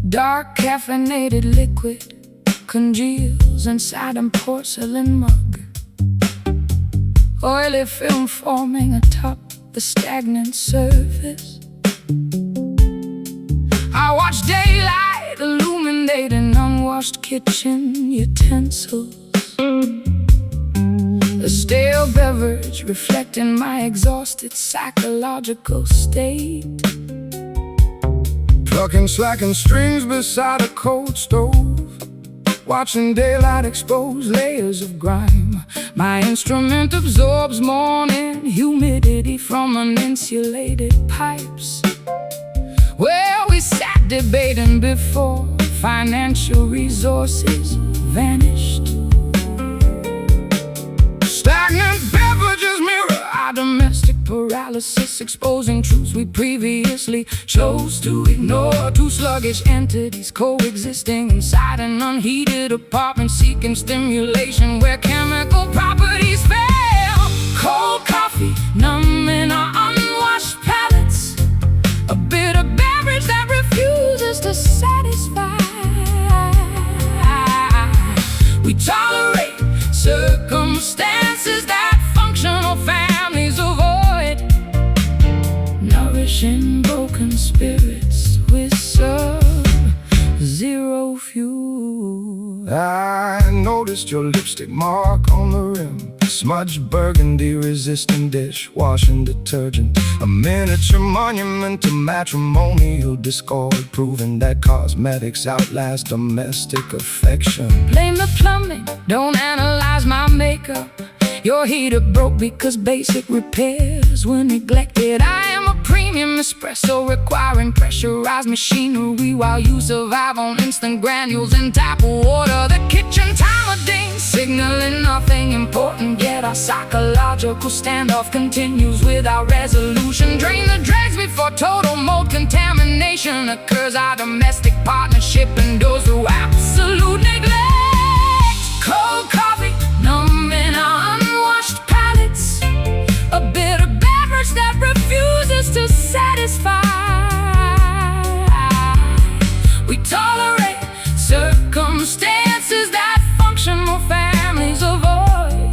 Dark caffeinated liquid congeals inside a porcelain mug. Oily film forming atop the stagnant surface. I watch daylight illuminate an unwashed kitchen utensils. A stale beverage reflecting my exhausted psychological state. Plucking slacking strings beside a cold stove, watching daylight expose layers of grime. My instrument absorbs morning humidity from uninsulated pipes, where we sat debating before financial resources vanished. Stagnant beverages mirror our domestic paralysis, exposing truths we previously chose to ignore. Two sluggish entities coexisting inside an unheated apartment, seeking stimulation where chemical properties fail. Cold coffee numbing our unwashed palates, a bitter beverage that refuses to satisfy. We tolerate circumstances that functional families avoid, nourishing broken spirits with sub-zero fuel. I noticed your lipstick mark on the rim, smudged burgundy resistant dishwashing detergent, a miniature monument to matrimonial discord, proving that cosmetics outlast domestic affection. Blame the plumbing, don't analyze my makeup. Your heater broke because basic repairs were neglected. I am a premium espresso requiring pressurized machinery, while you survive on instant granules and tap water. The kitchen timer dings, signaling nothing important, yet our psychological standoff continues without resolution. Drain the dregs before total mold contamination occurs. Our domestic partnership endures through absolute neglect. Cold coffee numbing our unwashed palates, a bitter beverage that refuses to satisfy. We tolerate circumstances that functional families avoid,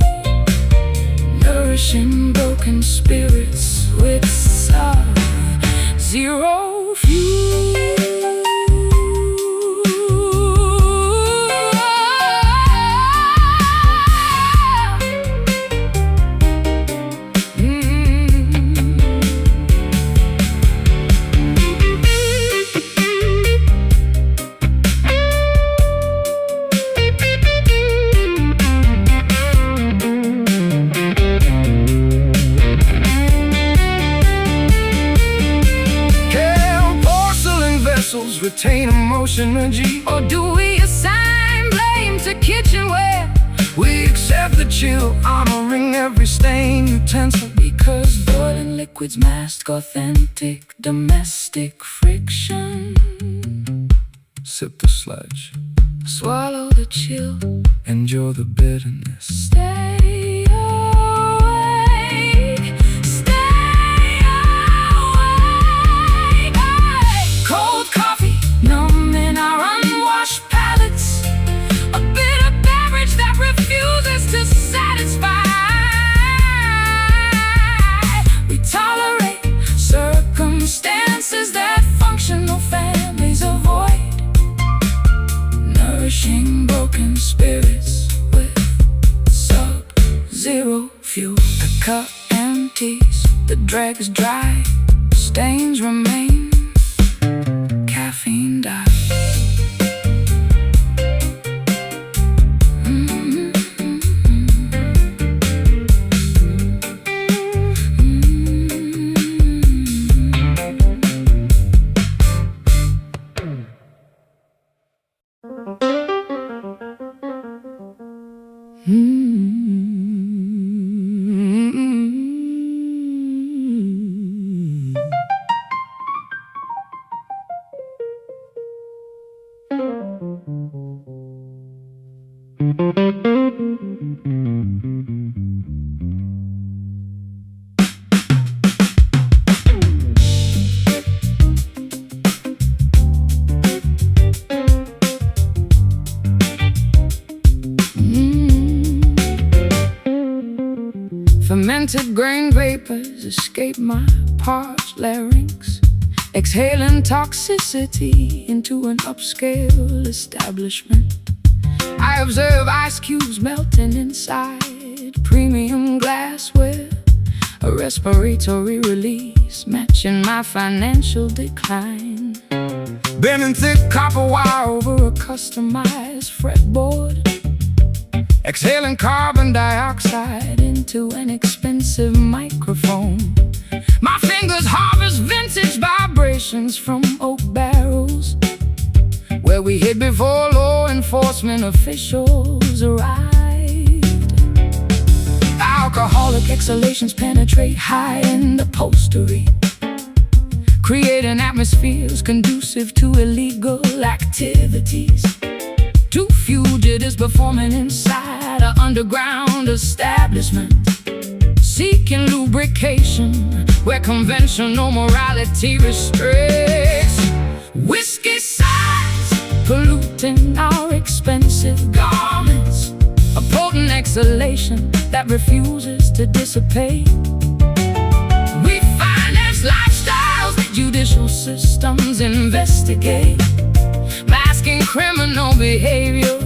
nourishing broken spirits with sub-zero fuel. Retain emotion energy, or do we assign blame to kitchenware? we accept the chill, honoring every stain utensil, because boiling liquids mask authentic domestic friction. Sip the sludge, Swallow the chill, endure the bitterness. stay awake, stay awake. Cold coffee numbing our unwashed palates, a bitter beverage that refuses to satisfy. We tolerate circumstances that functional families avoid, nourishing broken spirits with sub-zero fuel. The cup empties, the dregs dry, stains remain, caffeine dies. grain vapors escape my parched larynx, exhaling toxicity into an upscale establishment. I observe ice cubes melting inside premium glassware, a respiratory release matching my financial decline. Bending thick copper wire over a customized fretboard, exhaling carbon dioxide into an expensive microphone. My fingers harvest vintage vibrations from oak barrels, where we hid before law enforcement officials arrived. Alcoholic exhalations penetrate high-end upholstery, creating atmospheres conducive to illegal activities. Two fugitives performing inside an underground establishment, seeking lubrication where conventional morality restricts. Whiskey sighs polluting our expensive garments, a potent exhalation that refuses to dissipate. We finance lifestyles that judicial systems investigate, masking criminal behavior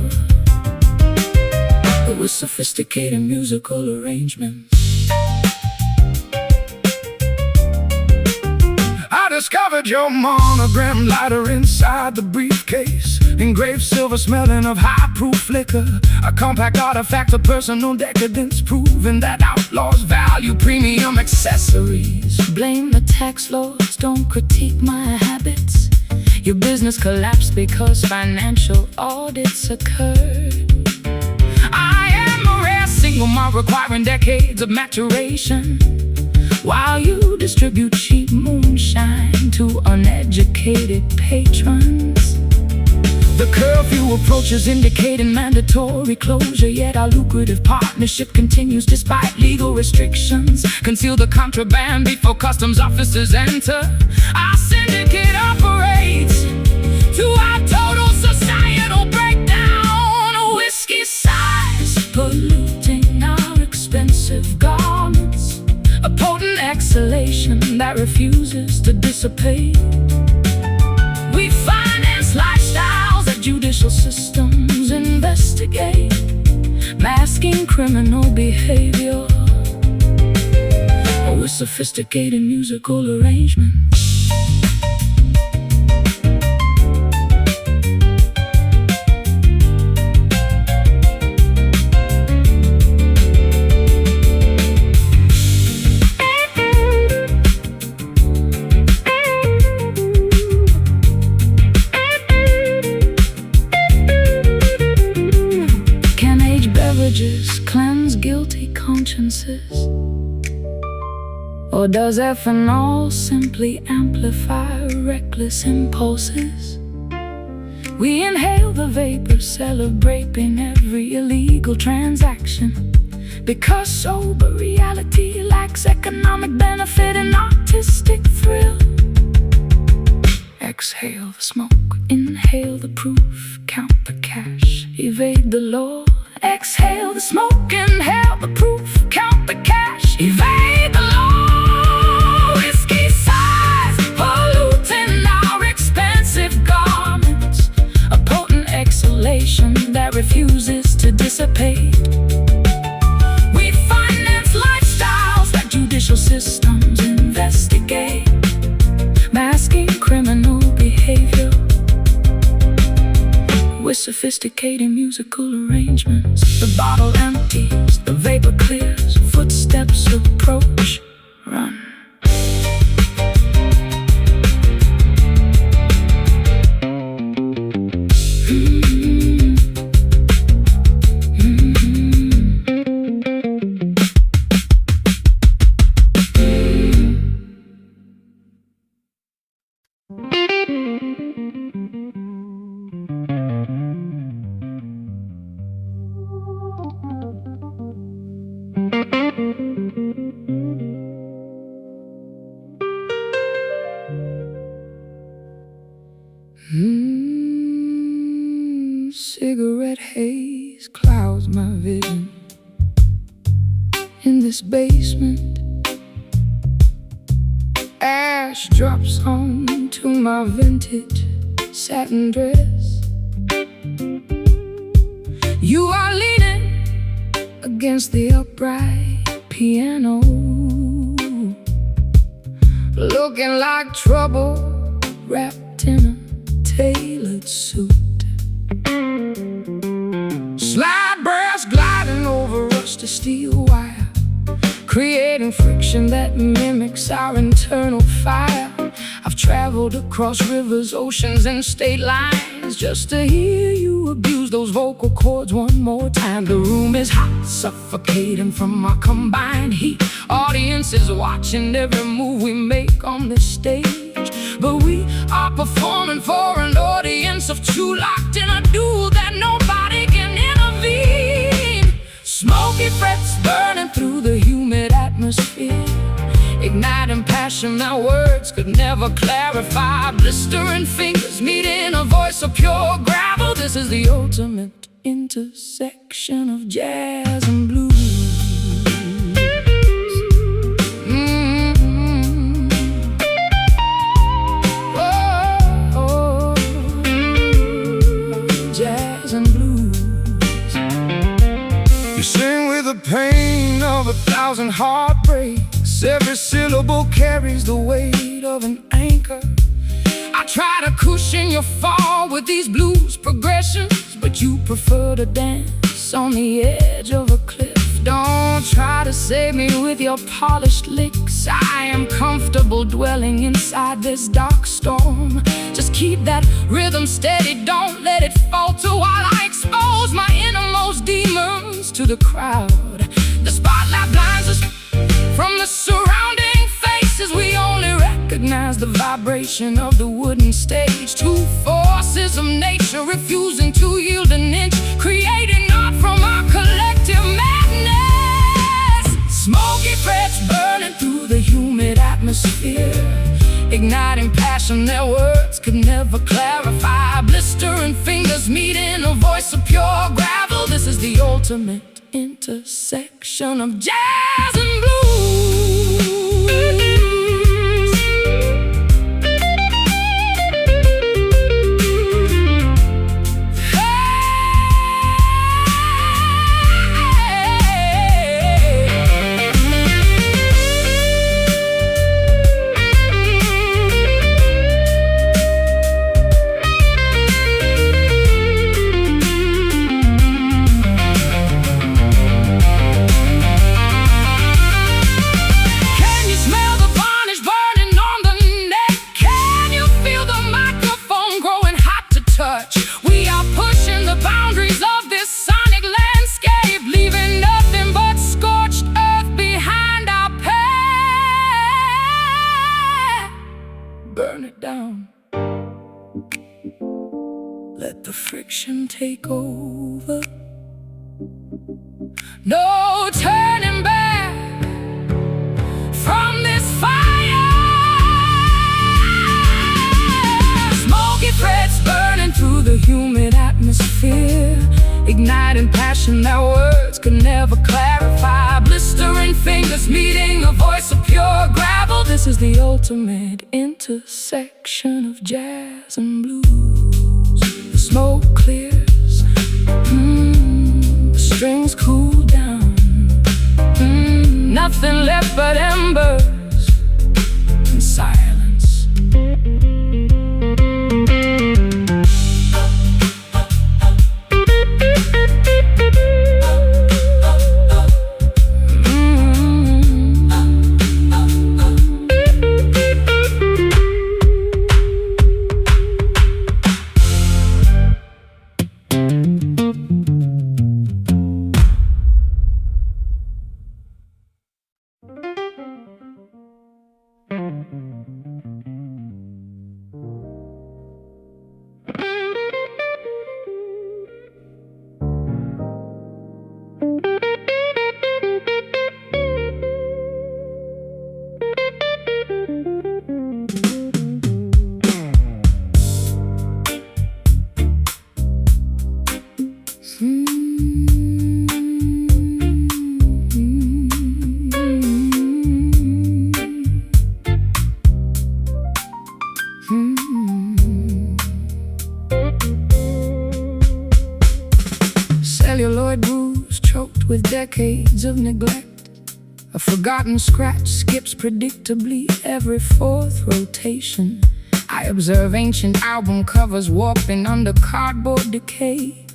with sophisticated musical arrangements. I discovered your monogram lighter inside the briefcase, engraved silver smelling of high-proof liquor, a compact artifact of personal decadence, proving that outlaws value premium accessories. Blame the tax laws, don't critique my habits. Your business collapsed because financial audits occurred. I am a rare single malt requiring decades of maturation, while you distribute cheap moonshine to uneducated patrons. The curfew approaches indicating mandatory closure, yet our lucrative partnership continues despite legal restrictions. Conceal the contraband before customs officers enter. Our syndicate operates to our total societal breakdown. Whiskey sighs polluting our expensive garments, a potent exhalation that refuses to dissipate. We finance lifestyles that judicial systems investigate, masking criminal behavior with sophisticated musical arrangements. Cleanse guilty consciences, or does ethanol simply amplify reckless impulses? We inhale the vapor, celebrating every illegal transaction, because sober reality lacks economic benefit and artistic thrill. Exhale the smoke, inhale the proof, count the cash, evade the law. Exhale the smoke, inhale the proof, count the cash, evade the law. Whiskey sighs polluting our expensive garments, a potent exhalation that refuses to dissipate. We finance lifestyles that judicial systems investigate, masking criminal behavior with sophisticated musical arrangements. The bottle empties, the vapor clears, footsteps approach, run. Cigarette haze clouds my vision. In this basement, ash drops onto my vintage satin dress. You are leaning against the upright piano, looking like trouble wrapped in a tailored suit. Slide brass gliding over rusty steel wire, creating friction that mimics our internal fire. I've traveled across rivers, oceans, and state lines just to hear you abuse those vocal cords one more time. The room is hot, suffocating from our combined heat. Audiences watching every move we make on this stage, but we are performing for an audience of two, locked in a duel that nobody can intervene. Smoky frets burning through the humid atmosphere, igniting passion that words could never clarify. Blistering fingers meeting a voice of pure gravel. This is the ultimate intersection of jazz and blues. Jazz and blues. You sing with the pain of 1,000 heartbreaks. Every syllable carries the weight of an anchor. I try to cushion your fall with these blues progressions, but you prefer to dance on the edge of a cliff. Don't try to save me with your polished licks. I am comfortable dwelling inside this dark storm. Just keep that rhythm steady, don't let it falter while I expose my innermost demons to the crowd. The spotlight blinds us from the surrounding faces. We only recognize the vibration of the wooden stage. Two forces of nature refusing to yield an inch, creating art from our collective madness. Smoky frets burning through the humid atmosphere, igniting passion that words could never clarify. Blistering fingers meeting a voice of pure gravel. This is the ultimate intersection of jazz and blues. We are pushing the boundaries of this sonic landscape, leaving nothing but scorched earth behind our path. Burn it down. Let the friction take over. No turning back from this fire. Smoky frets burning through the humid atmosphere, igniting passion that words could never clarify. Blistering fingers meeting a voice of pure gravel. This is the ultimate intersection of jazz and blues. The smoke clears, the strings cool down, nothing left but embers and silence. decades of neglect. A forgotten scratch skips predictably every fourth rotation. I observe ancient album covers warping under cardboard decay,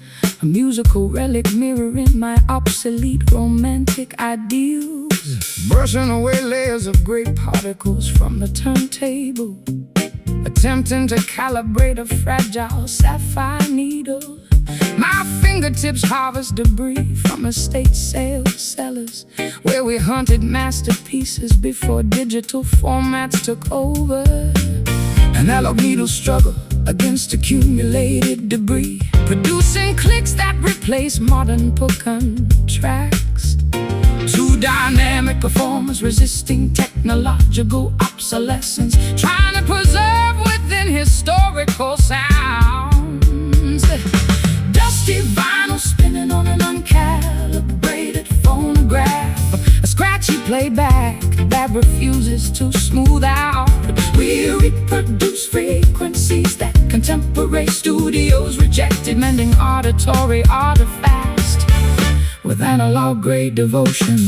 a musical relic mirroring my obsolete romantic ideals, brushing away layers of gray particles from the turntable, attempting to calibrate a fragile sapphire needle. My fingertips harvest debris from estate sales cellars, where we hunted masterpieces before digital formats took over. Analog needles struggle against accumulated debris, producing clicks that replace modern Pocan tracks. Two dynamic performers resisting technological obsolescence, trying to preserve within historical sounds. Dusty vinyl spinning on an uncalibrated phonograph, a scratchy playback that refuses to smooth out. We reproduce frequencies that contemporary studios rejected, mending auditory artifacts with analog-grade devotion.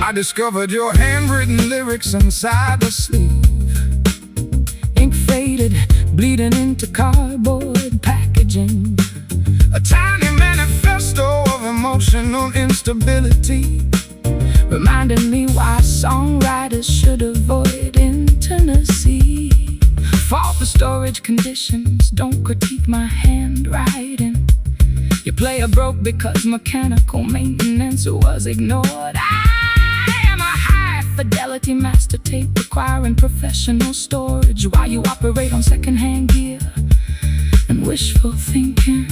I discovered your handwritten lyrics inside the sleeve, Ink faded, bleeding into cardboard packaging, a tiny manifesto of emotional instability, reminding me why songwriters should avoid intimacy. Fault the storage conditions, don't critique my handwriting. Your player broke because mechanical maintenance was ignored. I am a high-fidelity master tape requiring professional storage, while you operate on second-hand gear and wishful thinking.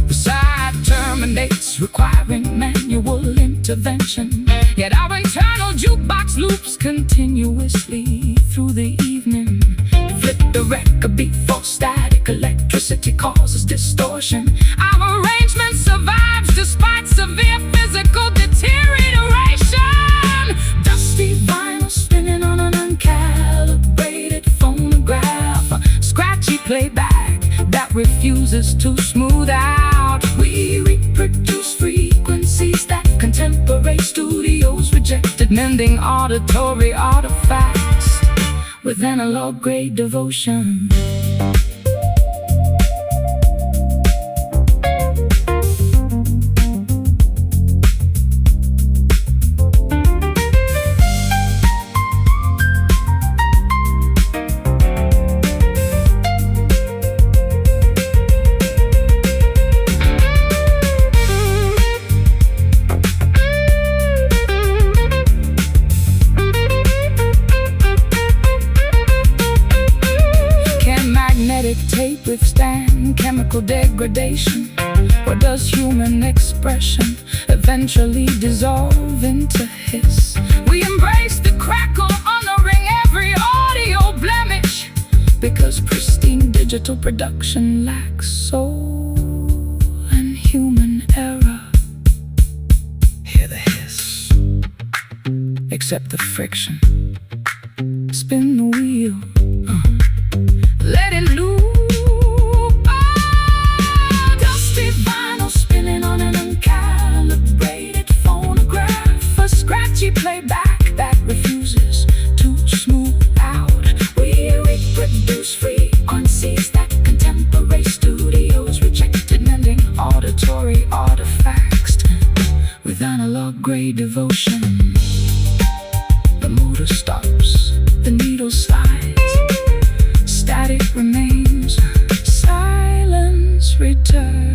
the side terminates, Requiring manual intervention, yet our internal jukebox loops continuously through the evening. Flip the record beat for static, electricity causes distortion. Our arrangement survives despite severe physical deterioration. Dusty vinyl spinning on an uncalibrated phonograph, a scratchy playback that refuses to smooth out. We reproduce frequencies that contemporary studios rejected, mending auditory artifacts with analog-grade devotion. Tape withstand chemical degradation, or does human expression eventually dissolve into hiss? We embrace the crackle, honoring every audio blemish, because pristine digital production lacks soul and human error. Hear the hiss, accept the friction, spin the wheel, let it loop. Oh, dusty vinyl spinning on an uncalibrated phonograph, a scratchy playback that refuses to smooth out. We reproduce frequencies that contemporary studios rejected, mending auditory artifacts with analog-grade devotion. The motor stops, the needle slides, static remains, silence returns.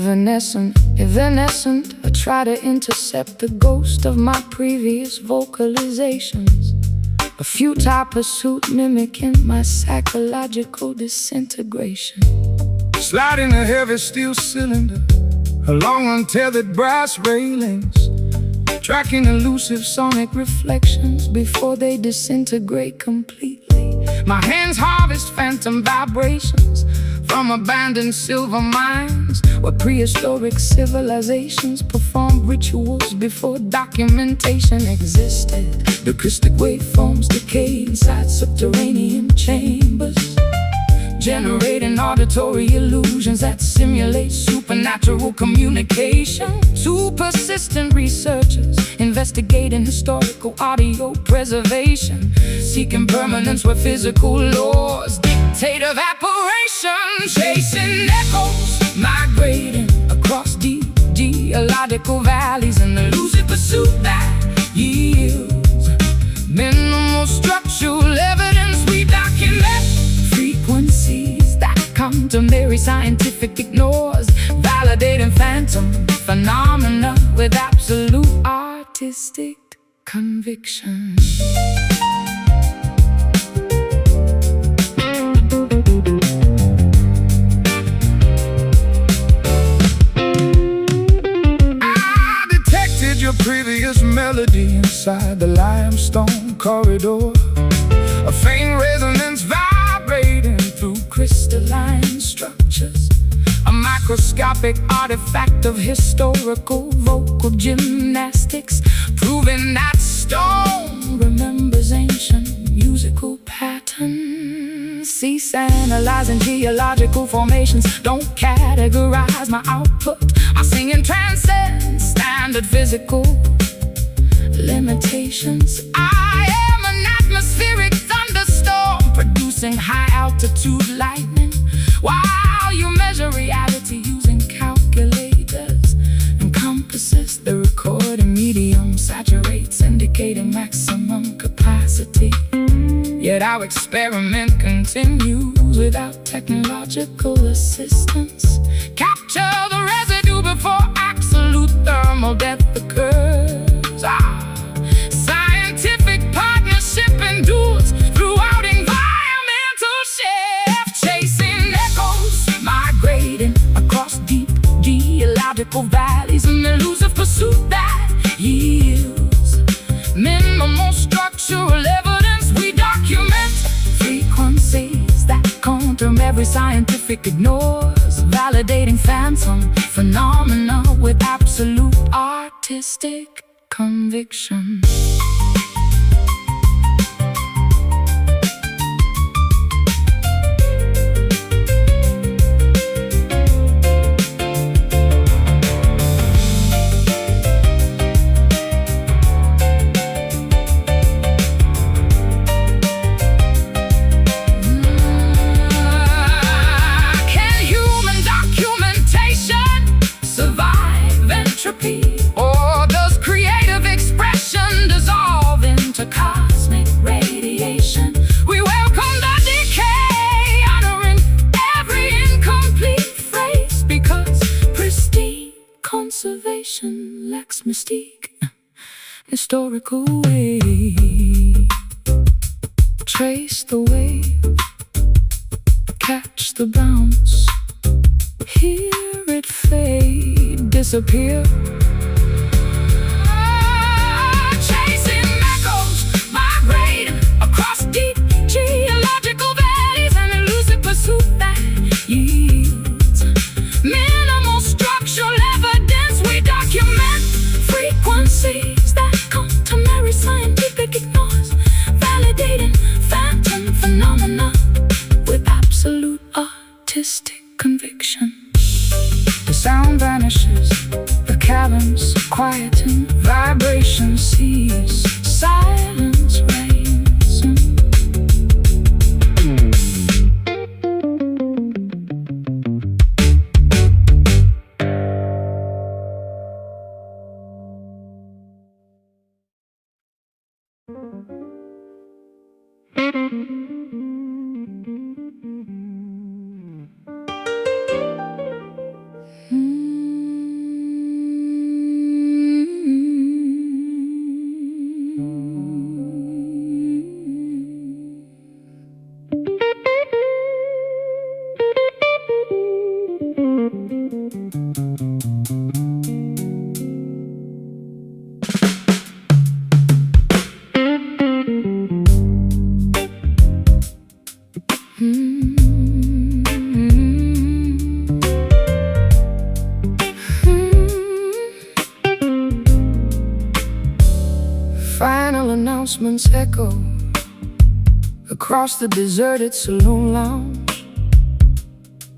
Evanescent, I try to intercept the ghost of my previous vocalizations. A futile pursuit mimicking my psychological disintegration. Sliding a heavy steel cylinder along untethered brass railings, tracking elusive sonic reflections before they disintegrate completely. My hands harvest phantom vibrations from abandoned silver mines, where prehistoric civilizations performed rituals before documentation existed. The acoustic waveforms decay inside subterranean chambers, generating auditory illusions that simulate supernatural communication. Two persistent researchers investigating historical audio preservation, seeking permanence where physical laws dictate evaporation. Chasing echoes, migrating across deep geological valleys in the elusive pursuit that yields minimal structural evidence. We document frequencies that contemporary scientific ignores, validating phantom phenomena with absolute artistic conviction. I detected your previous melody inside the limestone corridor, a faint resonance vibrating through crystalline structures, a microscopic artifact of historical vocal gymnastics, proving that stone remembers ancient musical patterns. Cease analyzing geological formations, don't categorize my output. My singing transcends standard physical limitations. I am an atmospheric thunderstorm, producing high-altitude lightning, while you measure reality using calculators and compasses. The recording medium saturates, indicating maximum capacity. Yet our experiment continues without technological assistance. Capture the residue before absolute thermal death occurs. Our scientific partnership endures throughout environmental shift. Chasing echoes, migrating across deep geological valleys in elusive pursuit that yields minimal structural evidence. We document frequencies that contemporary scientific ignores, validating phantom phenomena with absolute artistic conviction. Or does creative expression dissolve into cosmic radiation? We welcome the decay, honoring every incomplete phrase, because pristine conservation lacks mystique. Historical wave, trace the wave, catch the bounce, hear it fade, disappear. Chasing echoes, migrating across deep geological valleys, an elusive pursuit that yields minimal structural evidence. We document frequencies that contemporary scientific ignores, validating phantom phenomena with absolute artistic conviction. The sound vanishes, the caverns quieten, vibration cease, silence reigns. announcements echo across the deserted saloon lounge.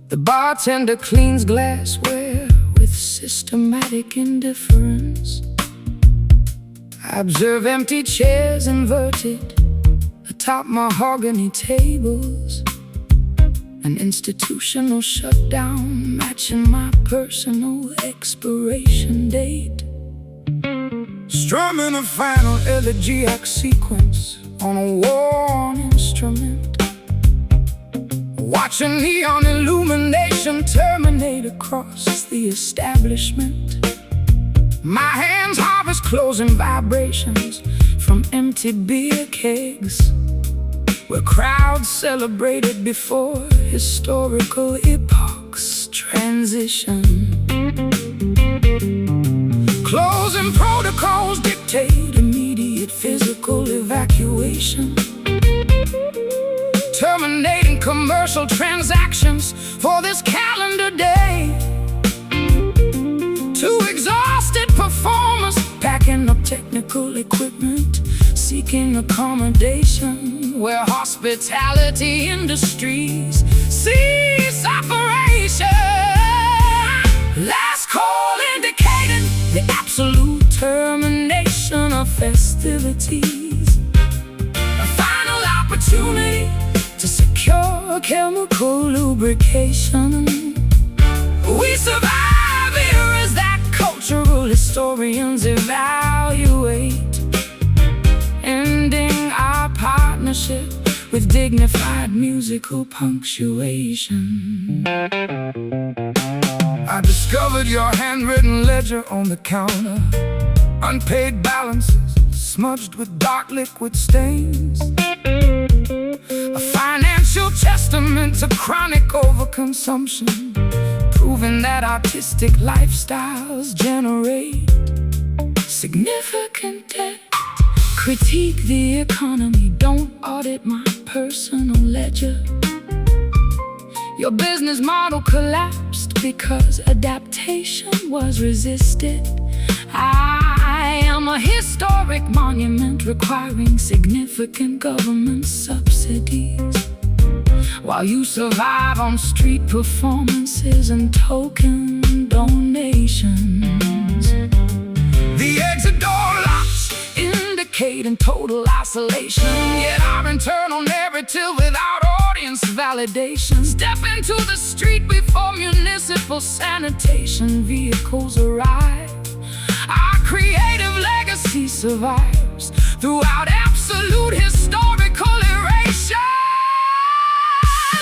The bartender cleans glassware with systematic indifference. I observe empty chairs inverted atop mahogany tables, an institutional shutdown matching my personal expiration date. Strumming a final elegiac sequence on a worn instrument, watching neon illumination terminate across the establishment. My hands harvest closing vibrations from empty beer kegs, where crowds celebrated before historical epochs transition. Closing protocols dictate immediate physical evacuation, terminating commercial transactions for this calendar day. Two exhausted performers packing up technical equipment, seeking accommodation where hospitality industries cease operation. Last call indicating the absolute termination of festivities. A final opportunity to secure chemical lubrication. We survive here as that cultural historians evaluate, ending our partnership with dignified musical punctuation. I discovered your handwritten ledger on the counter, unpaid balances smudged with dark liquid stains, a financial testament to chronic overconsumption, proving that artistic lifestyles generate significant debt. Critique the economy, don't audit my personal ledger. Your business model collapsed because adaptation was resisted. I am a historic monument requiring significant government subsidies, while you survive on street performances and token donations. The exit door locks indicating total isolation, yet our internal narrative without audience validation. Step into the street before municipal sanitation vehicles arrive. Our creative legacy survives throughout absolute historical erasure.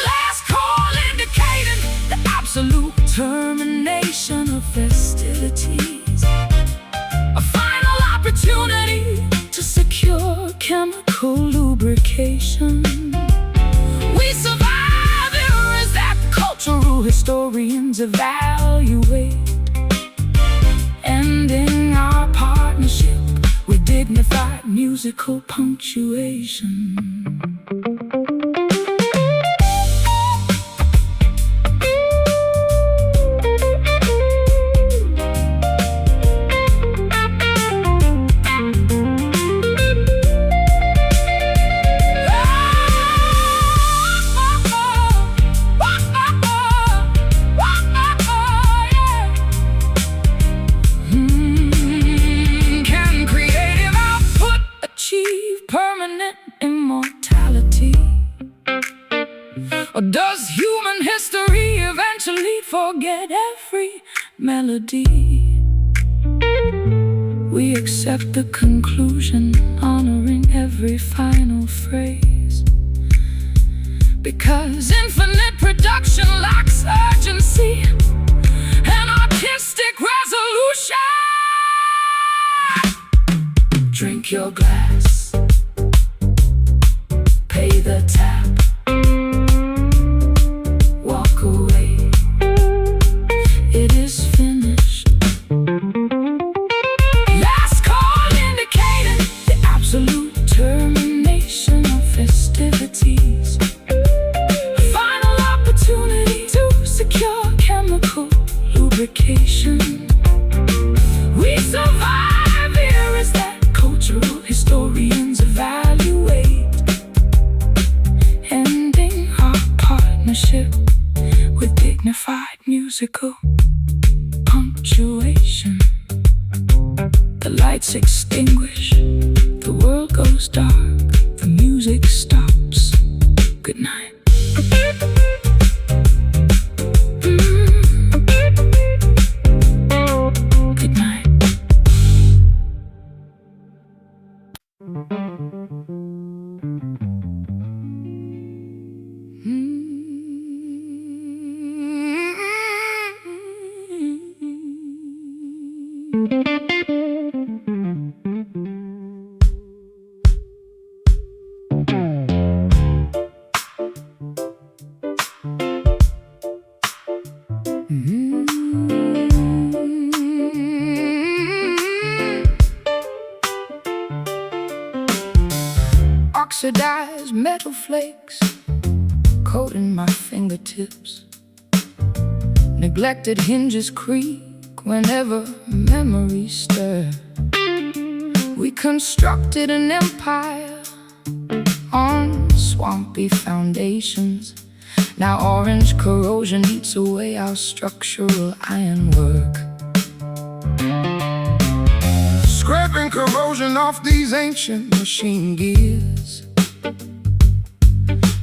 Last call indicating the absolute termination of festivities. A final opportunity to secure chemical lubrication. We survive here as that cultural historians evaluate, ending our partnership with dignified musical punctuation. Immortality? Or does human history eventually forget every melody? We accept the conclusion, honoring every final phrase, because infinite production lacks urgency and artistic resolution. Drink your glass, pay the tab, walk away, it is finished. Last call indicating the absolute termination of festivities. A final opportunity to secure chemical lubrication. We survive here as that cultural historians evaluate, personified musical punctuation. The lights extinguish, the world goes dark, the music stops. Good night. Good night. Oxidized metal flakes coating my fingertips. Neglected hinges creak whenever memories stir. We constructed an empire on swampy foundations. Now orange corrosion eats away our structural ironwork. Scraping corrosion off these ancient machine gears,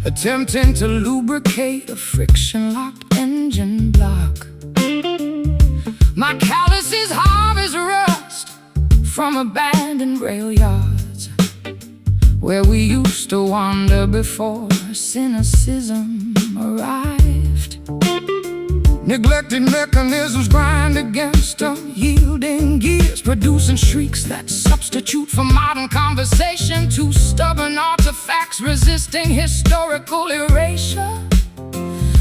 attempting to lubricate a friction-locked engine block. My calluses harvest rust from abandoned rail yards, where we used to wander before cynicism arrived. neglected mechanisms grind against Unyielding gears, producing shrieks that substitute for modern conversation. Two stubborn artifacts resisting historical erasure,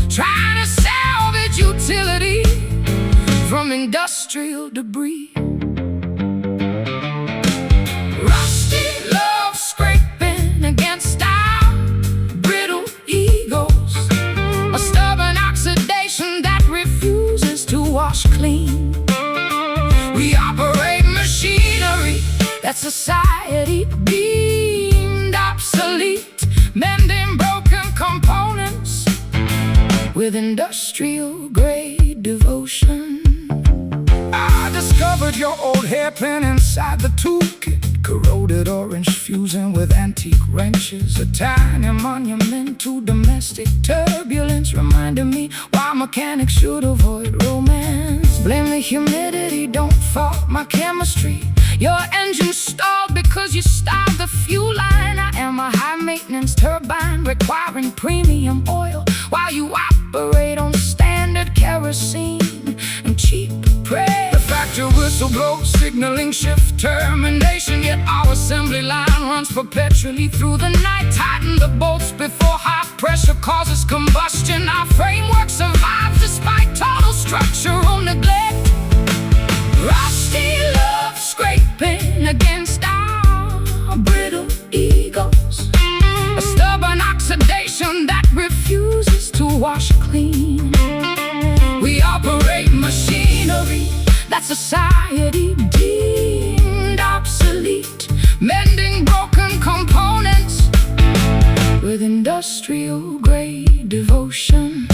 trying to salvage utility from industrial debris. Rusty love scraping against our brittle egos, a stubborn oxidation that refuses to wash clean. We operate machinery that society deemed obsolete, mending broken components with industrial-grade devotion. I discovered your old hairpin inside the toolkit, Corroded orange fusing with antique wrenches, a tiny monument to domestic turbulence, reminding me why mechanics should avoid romance. Blame the humidity, don't fault my chemistry. Your engine stalled because you starved the fuel line. I am a high-maintenance turbine requiring premium oil, while you operate on standard kerosene and cheap prey. the factory whistle blows signaling shift termination, Yet our assembly line runs perpetually through the night. Tighten the bolts before high pressure causes combustion. Our framework survives despite total structural neglect. Rusty love scraping against our brittle egos, a stubborn oxidation that refuses to wash clean. We operate machinery that society deemed obsolete, mending broken components with industrial-grade devotion.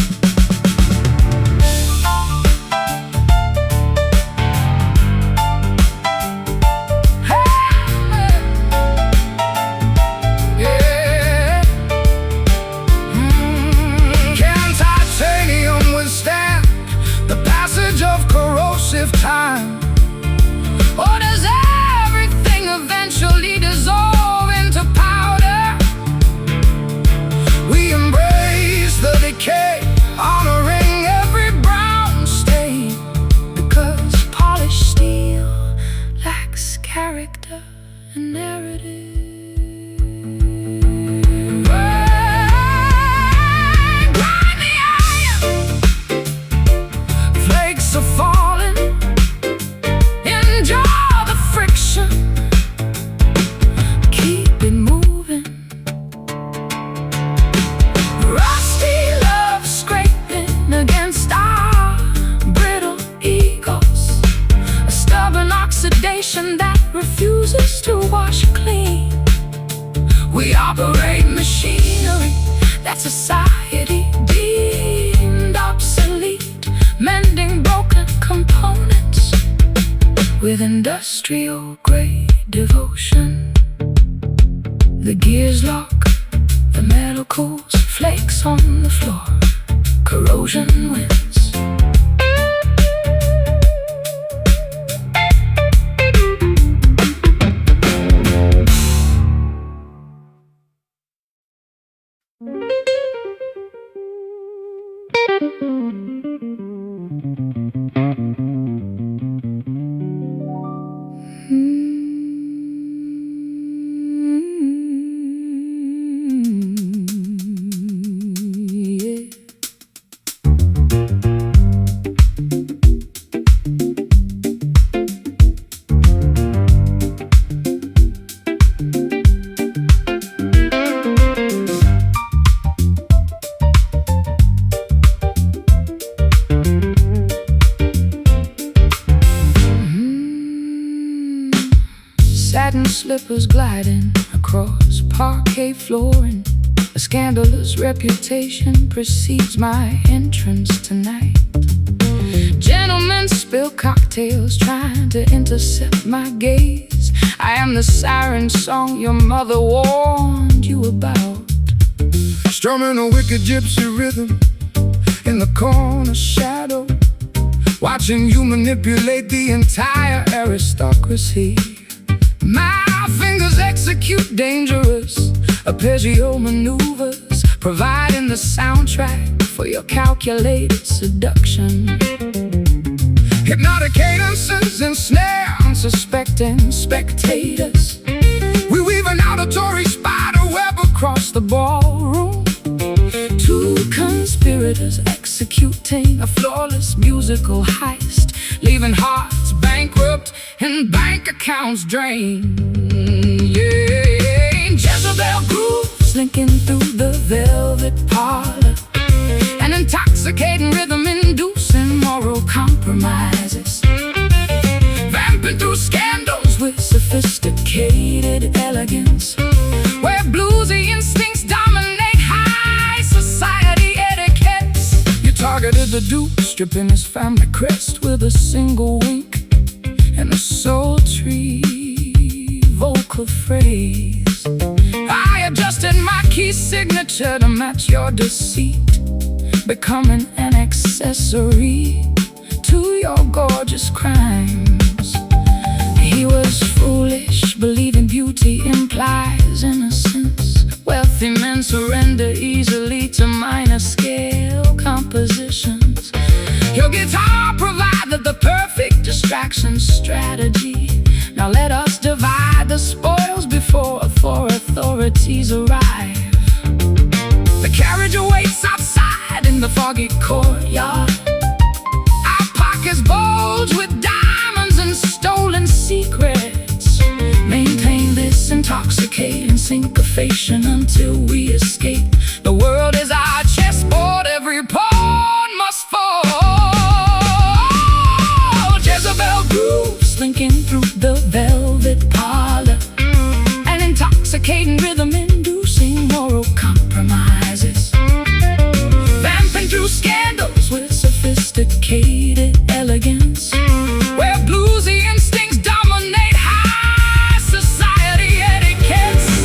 Can titanium withstand the passage of corrosive time? Or does everything eventually dissolve into powder? We embrace the decay, honoring every brown stain, Because polished steel lacks character and narrative. Grind the iron, flakes are falling, endure the friction, keep it moving. Rusty love scraping against our brittle egos, a stubborn oxidation that refuses to wash clean. We operate machinery that society deemed obsolete, with industrial-grade devotion. The gears lock, the metal cools, flakes on the floor, corrosion wins. Satin slippers gliding across parquet flooring. A scandalous reputation precedes my entrance tonight. Gentlemen spill cocktails trying to intercept my gaze. I am the siren song your mother warned you about. Strumming a wicked gypsy rhythm in the corner shadow, watching you manipulate the entire aristocracy. My fingers execute dangerous arpeggio maneuvers, providing the soundtrack for your calculated seduction. Hypnotic cadences ensnare Unsuspecting spectators, we weave an auditory spider web across the ballroom. Two conspirators executing a flawless musical heist, leaving hearts bankrupt and bank accounts drained. Yeah, Jezebel grooves linking through the velvet parlor, an intoxicating rhythm inducing moral compromises, vamping through scandals with sophisticated elegance, where bluesy instincts dominate high society etiquettes. You targeted the duke, stripping his family crest with a single wink and a sultry vocal phrase. I adjusted my key signature to match your deceit, becoming an accessory to your gorgeous crimes. He was foolish, believing beauty implies innocence. Wealthy men surrender easily to minor scale compositions. Your guitar provided the perfect distraction strategy. Now let us divide the spoils before authorities arrive. The carriage awaits outside in the foggy courtyard. Our pockets bulge with diamonds and stolen secrets. Maintain this intoxicating syncopation until we escape. The world is our chessboard, every pawn must fall. Jezebel grooves slinking through the velvet parlor, an intoxicating rhythm inducing moral compromises, vamping through scandals with sophisticated elegance, where bluesy instincts dominate high society etiquettes.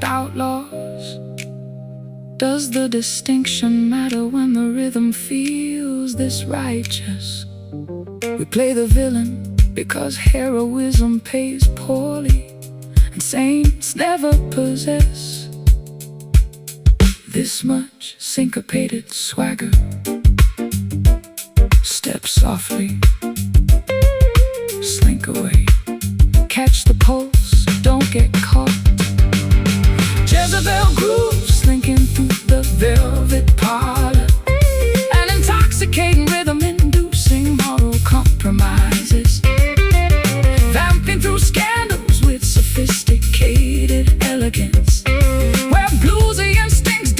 Outlaws, does the distinction matter when the rhythm feels this righteous? We play the villain because heroism pays poorly, and saints never possess this much syncopated swagger. Step softly, slink away, catch the pulse, don't get caught. Jezebel grooves slinking through the velvet parlor, an intoxicating rhythm inducing moral compromises, vamping through scandals with sophisticated elegance, where bluesy instincts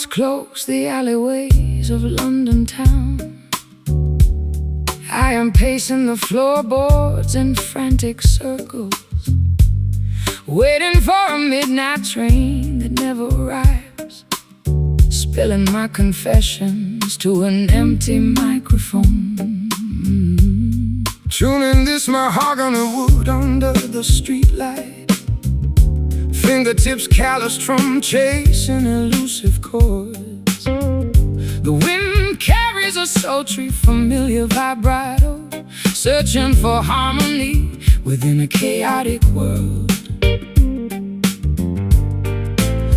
corners close the alleyways of London town. I am pacing the floorboards in frantic circles, waiting for a midnight train that never arrives, spilling my confessions to an empty microphone. Tuning this mahogany wood under the streetlight, fingertips calloused from chasing elusive chords. The wind carries a sultry, familiar vibrato, searching for harmony within a chaotic world.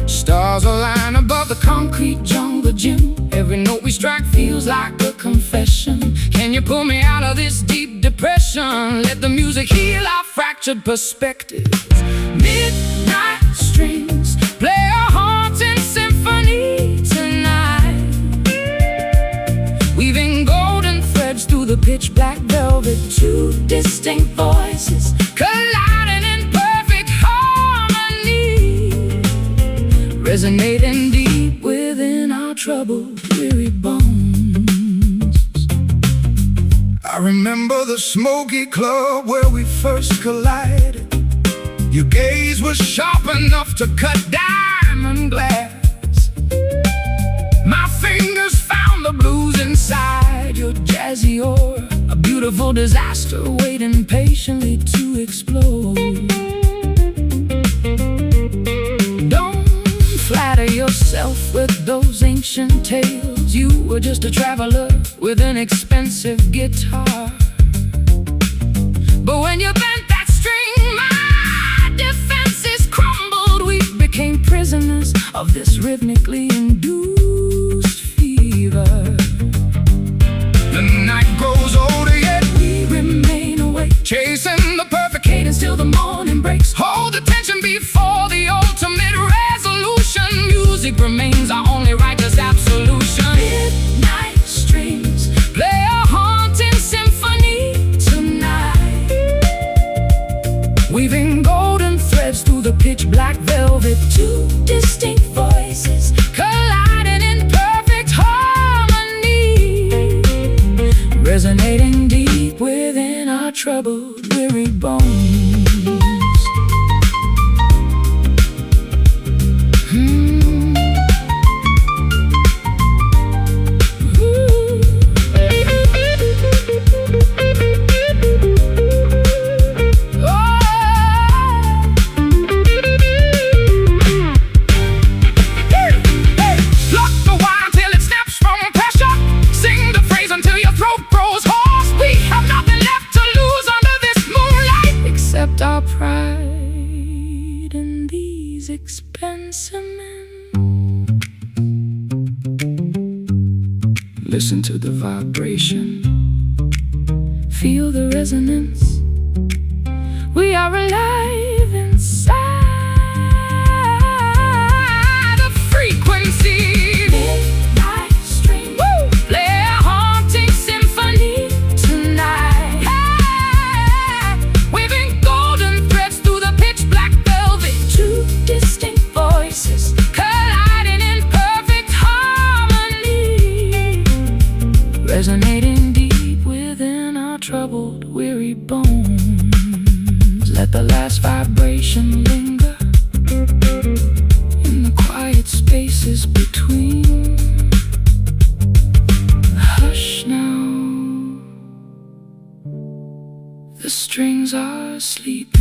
Stars align above the Concrete jungle gym, every note we strike feels like a confession. Can you pull me out of this deep depression? Let the music heal our fractured perspectives. Midnight strings play a haunting symphony tonight, weaving golden threads through the pitch black velvet. Two distinct voices colliding in perfect harmony, resonating deep within our troubled, weary bones. I remember the Smoky club where we first collided. Your gaze was sharp enough to cut diamond glass. My fingers found the blues inside your jazzy aura, a beautiful disaster waiting patiently to explode. Don't flatter yourself with those ancient tales. You were just a traveler with an expensive guitar. But when you bent that string, my defenses crumbled. We became prisoners of this rhythmically induced fever. The night grows older yet we remain awake, chasing the perfect cadence till the morning breaks. Hold the tension before the ultimate resolution. Music remains our only righteous absolution. Midnight strings play a haunting symphony tonight, weaving golden threads through the pitch black velvet. Two distinct voices colliding in perfect harmony, resonating deep within our troubled, weary bones. Our pride in these expensive men. Listen to the vibration, feel the resonance. We are alive inside the frequency. Midnight string, play a haunting symphony tonight. Weaving golden threads through the pitch black velvet. Two distinct voices colliding in perfect harmony, resonating deep within our troubled, weary bones. Let the last vibration linger in the quiet spaces between. Hush now, the strings are sleeping.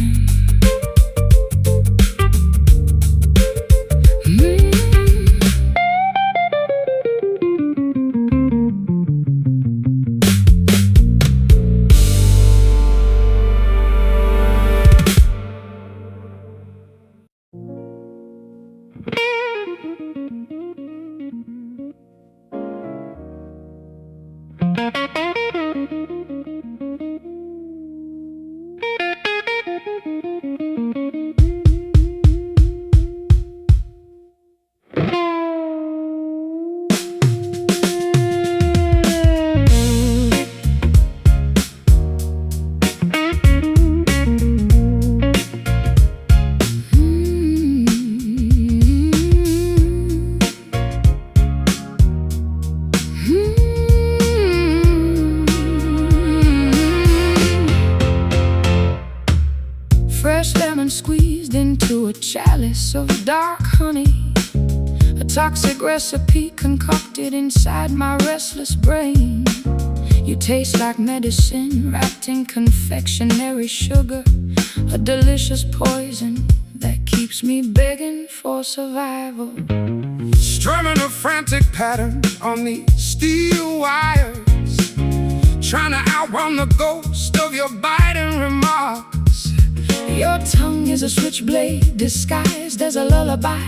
lemon squeezed into a chalice of dark honey, a toxic recipe concocted inside my restless brain. You taste like medicine wrapped in confectionery sugar, a delicious poison that keeps me begging for survival. Strumming a frantic pattern on these steel wires, trying to outrun the ghost of your biting remarks. Your tongue is a switchblade disguised as a lullaby,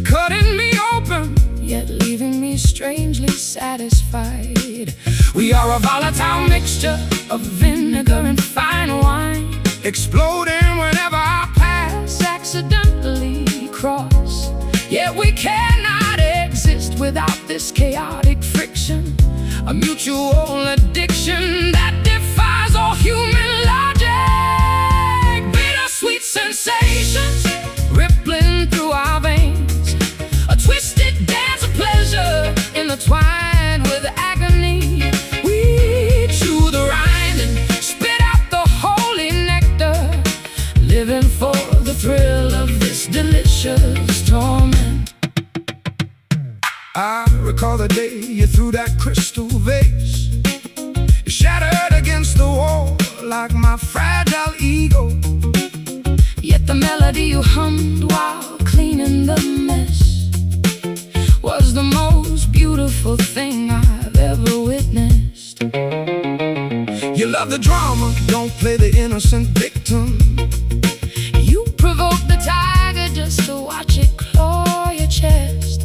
cutting me open, yet leaving me strangely satisfied. we are a volatile mixture of vinegar and fine wine, exploding whenever our paths accidentally cross. Yet we cannot exist without this chaotic friction, a mutual addiction that defies all human logic. Bittersweet sensations rippling through our veins, a twisted dance of pleasure intertwined with agony. We chew the rind and Spit out the holy nectar, living for the thrill of this delicious torment. I recall the day you threw that crystal vase. It shattered against the wall like my fragile ego. Yet the melody you hummed while cleaning the mess was the most beautiful thing I've ever witnessed. You love the drama, don't play the innocent victim. You provoke the tiger just to watch it claw your chest.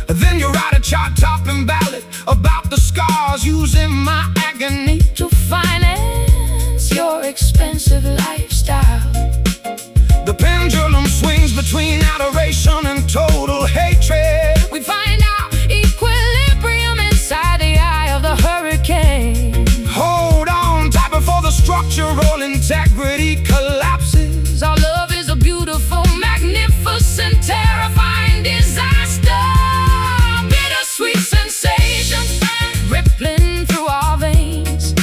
Then you write a chart-topping ballad about the scars, using my agony to finance your expensive lifestyle. The pendulum swings between adoration and total hatred. We find our equilibrium inside the eye of the hurricane. Hold on tight before the structural integrity collapses. Our love is a beautiful, magnificent, terrifying disaster. Bittersweet sensations rippling through our veins,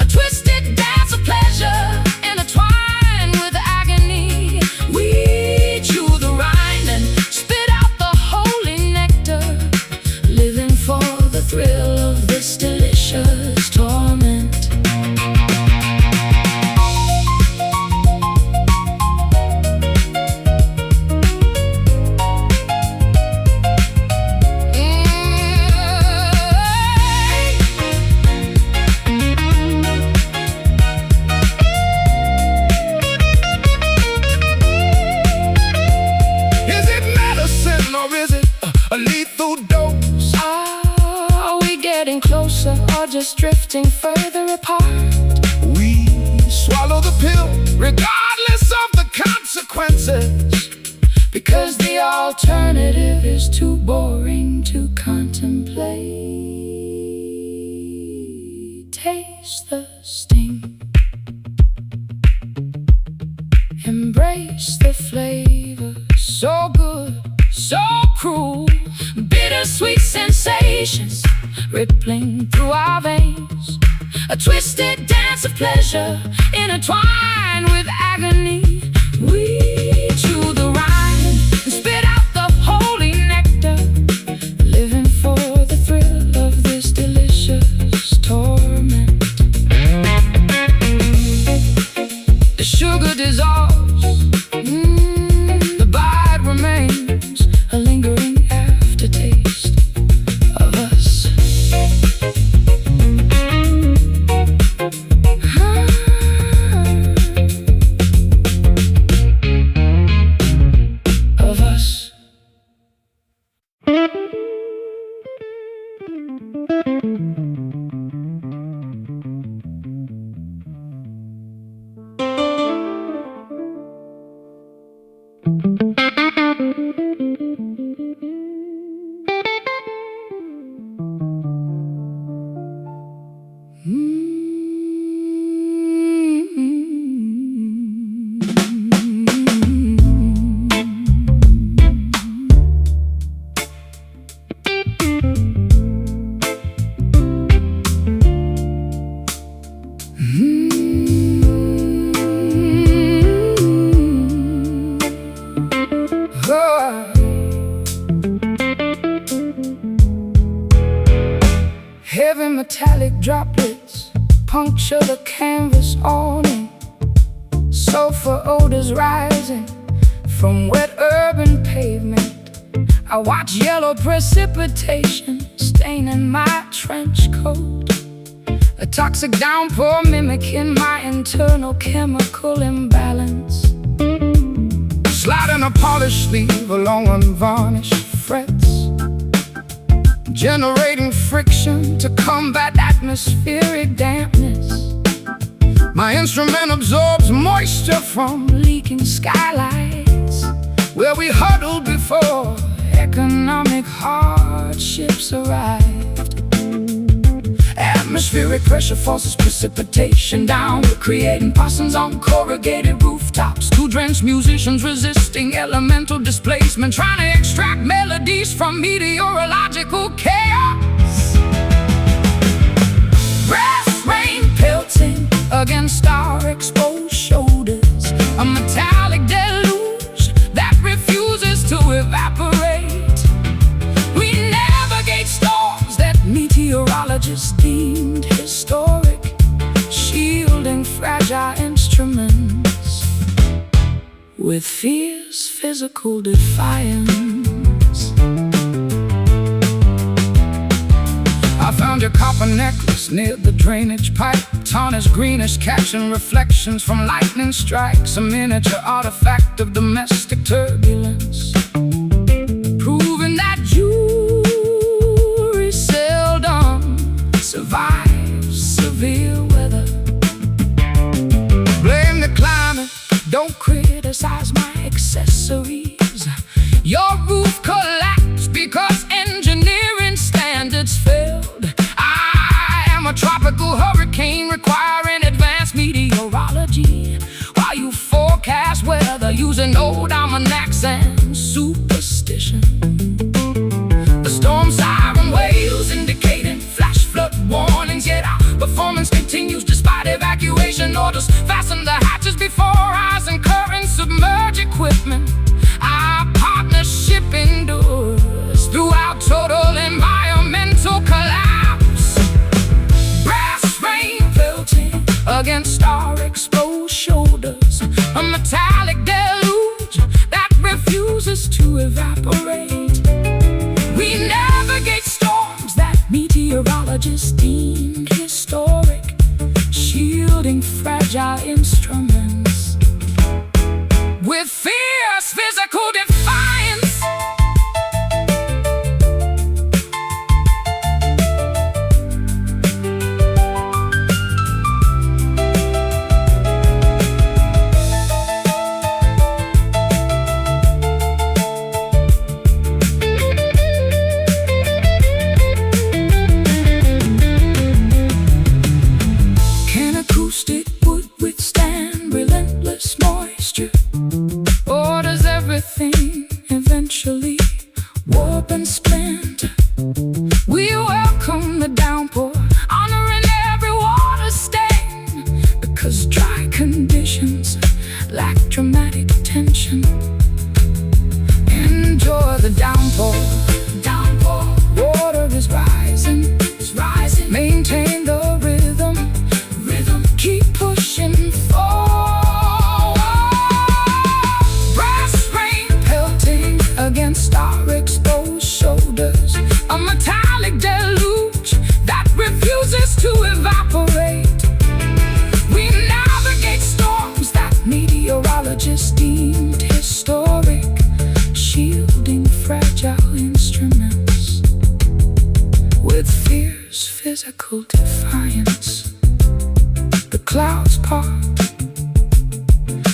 a twisted dance of pleasure intertwined with agony. We chew the rind and spit out the holy nectar, living for the thrill of this delicious torment. A lethal dose. Are we getting closer or just drifting further apart? We swallow the pill regardless of the consequences, because the alternative is too boring to contemplate. Taste the sting, embrace the flavor, so good, so cruel. Bittersweet sensations rippling through our veins, a twisted dance of pleasure intertwined with agony. We chew the rind and spit out the holy nectar, living for the thrill of this delicious torment. The sugar dissolves, the bite remains, a lingering aftertaste of us. droplets puncture the canvas awning. Sulfur odors rising from wet urban pavement. I watch yellow precipitation staining my trench coat. A toxic downpour mimicking my internal chemical imbalance. Sliding a polished sleeve along unvarnished frets, generating friction to combat atmospheric dampness. My instrument absorbs moisture from leaking skylights, where we huddled before economic hardships arrived. Atmospheric pressure forces precipitation down. We're creating possums on corrugated rooftops. Two drenched musicians resisting elemental displacement, trying to extract melodies from meteorological chaos. Brass rain pelting against our exposed shoulders, a metallic deluge that refuses to evaporate. We navigate storms that meteorologists deemed historic, shielding fragile instruments with fierce physical defiance. I found your copper necklace near the drainage pipe, tarnished greenish, catching reflections from lightning strikes. A miniature artifact of domestic turbulence, proving that jewelry seldom survives severe weather. Blame the climate, don't criticize my accessories. Your roof collapsed because engineering standards failed. I am a tropical hurricane requiring advanced meteorology, while you forecast weather using old almanacs and superstition. The storm siren wails indicating flash flood warnings, yet our performance continues despite evacuation orders. Fasten the hatches before eyes and currents submerge equipment. Our partnership endures throughout total environmental collapse. Brass rain pelting against our exposed shoulders, a metallic deluge that refuses to evaporate. We navigate storms that meteorologists deemed historic, shielding fragile instruments with fierce physical defiance. Can acoustic wood withstand relentless moisture? Or does everything eventually warp and splinter? We welcome the downpour, honoring every water stain, because dry conditions lack dramatic tension. Enjoy the downpour. Downpour. Water is rising. Maintain the rhythm. Keep pushing forward. Brass rain pelting against our exposed shoulders, a metallic deluge that refuses to evaporate. We navigate storms that meteorologists deemed historic, shielding fragile instruments with fierce physical defiance. The clouds part,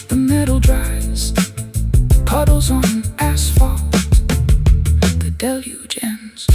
the metal dries, puddles on asphalt, the deluge ends.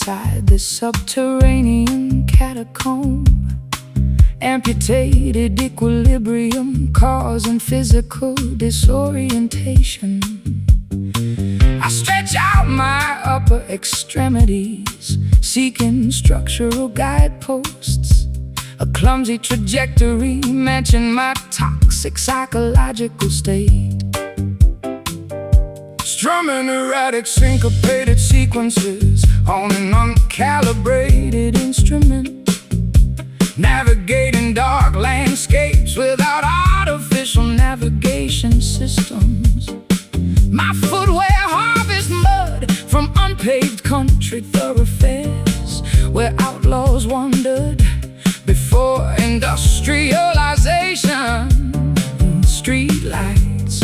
inside this subterranean catacomb. Amputated equilibrium causing physical disorientation. I stretch out my upper extremities, seeking structural guideposts. A clumsy trajectory matching my toxic psychological state. Strumming erratic syncopated sequences on an uncalibrated instrument. Navigating dark landscapes without artificial navigation systems. My footwear harvests mud from unpaved country thoroughfares where outlaws wandered before industrialization. Street lights,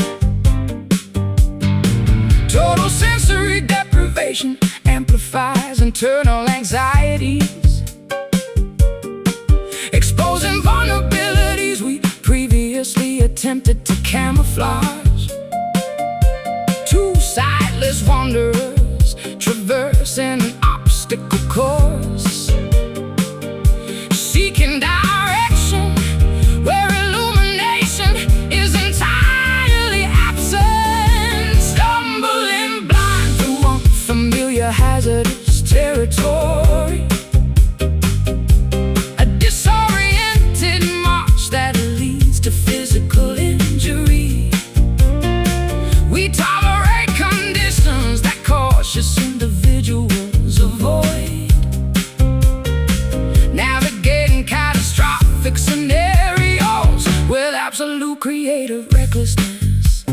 total sensory deprivation amplifies internal anxieties, exposing vulnerabilities we previously attempted to camouflage. Two sightless wanderers traversing an obstacle course, seeking direction where illumination is entirely absent. Stumbling blind through unfamiliar hazardous territory. A disoriented march that leads to physical injury. We tolerate conditions that cautious individuals avoid. Navigating catastrophic scenarios with absolute creative recklessness.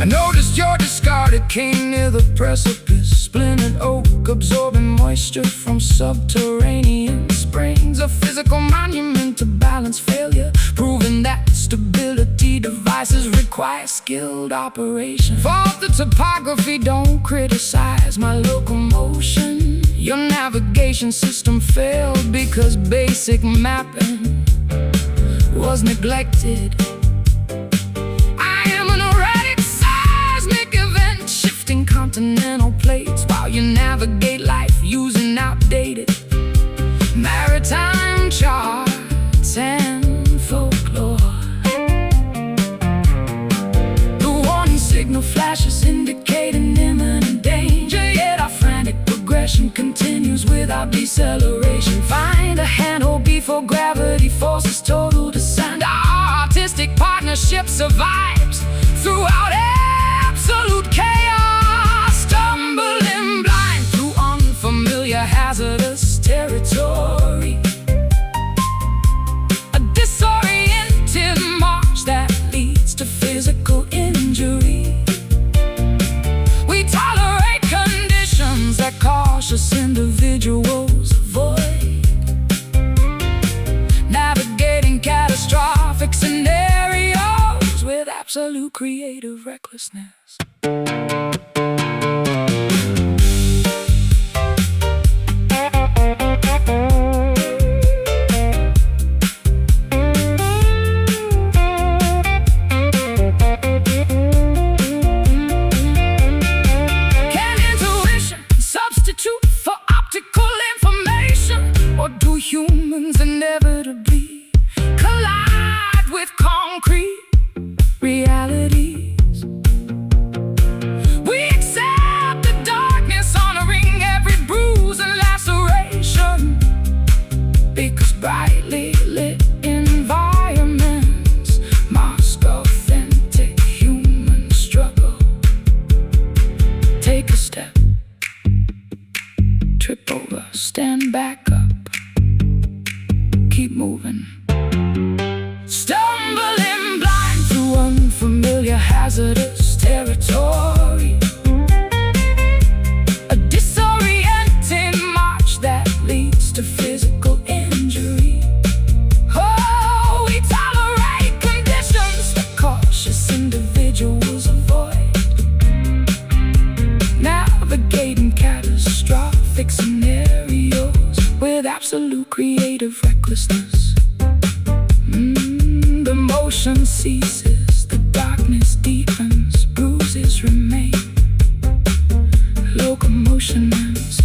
I noticed your discarded cane near the precipice. Splintered oak absorbing moisture from subterranean springs. A physical monument to balance failure, proving that stability devices require skilled operation. Fault the topography, don't criticize my locomotion. Your navigation system failed because basic mapping was neglected. I am an erratic seismic event, shifting continental plates while you navigate life using outdated maritime charts and folklore. The warning signal flashes indicating imminent danger, yet our frantic progression continues without deceleration. Find a handhold before gravity forces total descent. Our artistic partnership survives throughout absolute chaos. Stumbling blind through unfamiliar hazardous territory. A disoriented march that leads to physical injury. We tolerate conditions that cautious individuals avoid. Navigating catastrophic scenarios with absolute creative recklessness. Can intuition substitute for optical information? Or do humans inevitably collide with concrete realities? We accept the darkness, honoring every bruise and laceration, because brightly lit environments mask authentic human struggle. Take a step, trip over, stand back up, keep moving. Stumbling blind through unfamiliar hazardous territory. A disorienting march that leads to physical injury. Oh, we tolerate conditions that cautious individuals avoid. Navigating catastrophic scenarios with absolute creative recklessness. The motion ceases, the darkness deepens, bruises remain. Locomotion resolutions.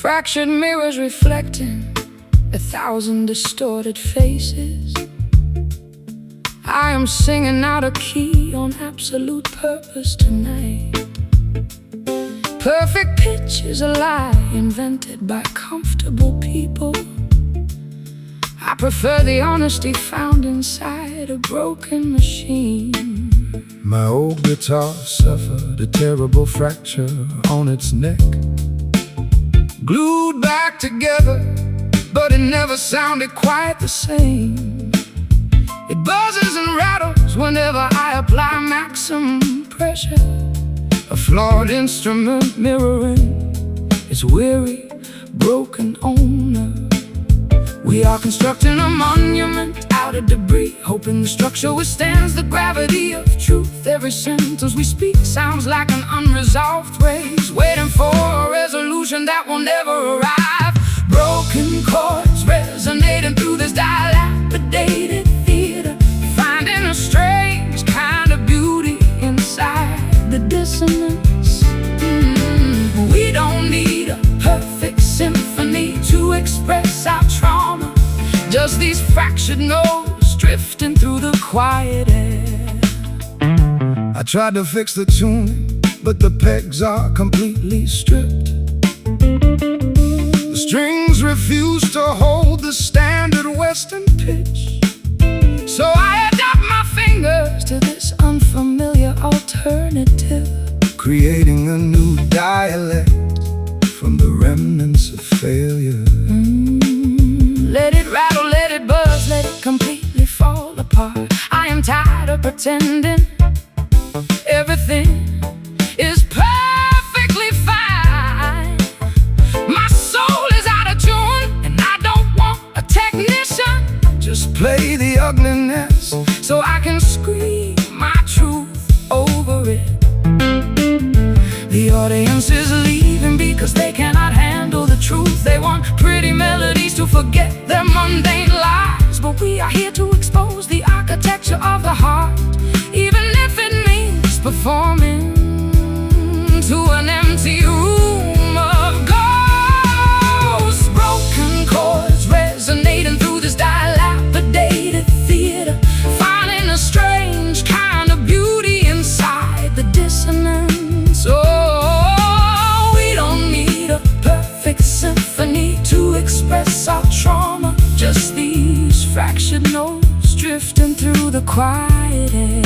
Fractured mirrors reflecting 1,000 distorted faces. I am singing out of key on absolute purpose tonight. Perfect pitch is a lie invented by comfortable people. I prefer the honesty found inside a broken machine. My old guitar suffered a terrible fracture on its neck. Glued back together, but it never sounded quite the same. It buzzes and rattles whenever I apply maximum pressure. A flawed instrument mirroring its weary, broken owner. We are constructing a monument out of debris, hoping the structure withstands the gravity of truth. Every sentence we speak sounds like an unresolved race, waiting for a resolution that will never arrive. Broken chords resonating through this dilapidated theater, finding a strange kind of beauty inside the dissonance. We don't need a perfect symphony to express our trauma, just these fractured notes drifting through the quiet air. I tried to fix the tuning, but the pegs are completely stripped. The strings refuse to hold the standard Western pitch. So I adapt my fingers to this unfamiliar alternative, creating a new dialect from the remnants of failure. Let it rattle, let it buzz, let it completely fall apart. I am tired of pretending everything is perfectly fine. My soul is out of tune, and I don't want a technician. Just play the ugliness so I can scream my truth over it. The audience is leaving because they cannot handle the truth. They want pretty melodies to forget their mundane lives, but we are here to expose the architecture of the heart, even if it means performing to an empty room of ghosts. Broken chords resonating through this dilapidated theater, finding a strange kind of beauty inside the dissonance. Oh, we don't need a perfect symphony to express our trauma, just these fractured notes drifting through the quiet air.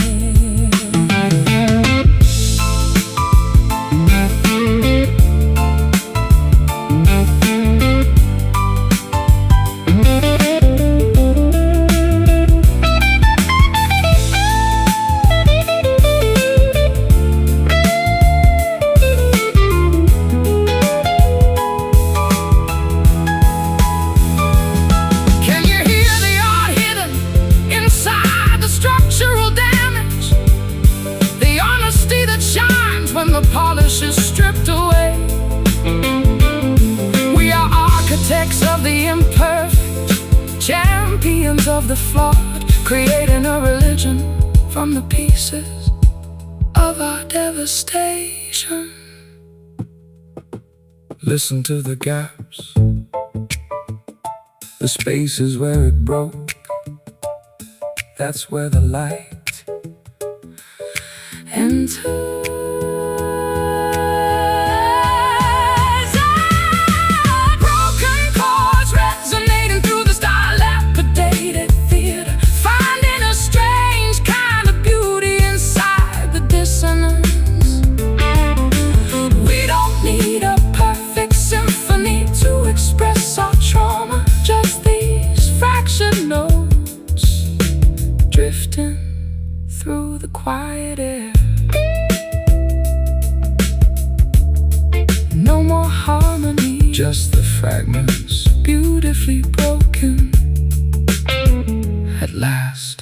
Is stripped away. We are architects of the imperfect, champions of the flawed, creating a religion from the pieces of our devastation. Listen to the gaps, the spaces where it broke. That's where the light enters. be broken at last.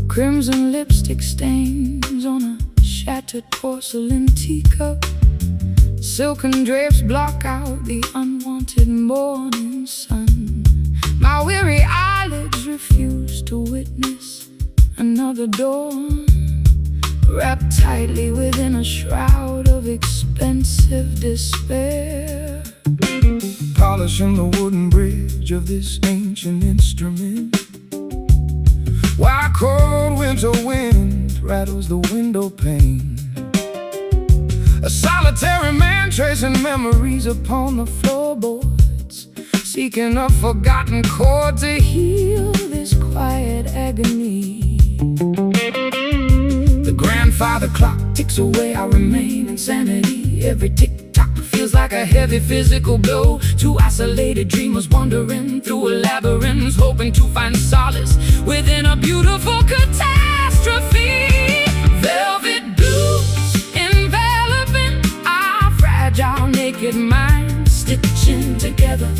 Crimson lipstick stains on a shattered porcelain teacup. Silken drapes block out the unwanted morning sun. My weary eyelids refuse to witness another dawn, wrapped tightly within a shroud of expensive despair. Polishing the wooden bridge of this ancient instrument, while cold winter wind rattles the window pane. A solitary man tracing memories upon the floorboards, seeking a forgotten chord to heal this quiet agony. The grandfather clock ticks away, I remain insanity. Every tick-tock feels like a heavy physical blow. Two isolated dreamers wandering through a labyrinth, hoping to find solace within a beautiful catastrophe. Velvet blues enveloping our fragile naked minds, stitching together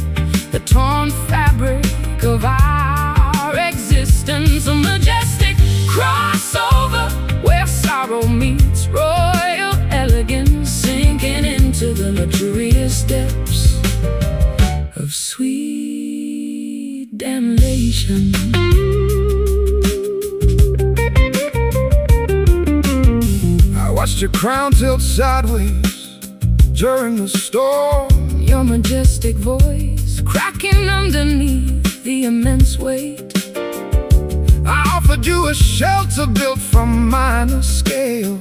the torn fabric of our existence. A majestic crossover where sorrow meets royal elegance, sinking into the luxurious depths of sweet damnation. I watched your crown tilt sideways during the storm, Your majestic voice cracking underneath the immense weight. I offered you a shelter built from minor scales,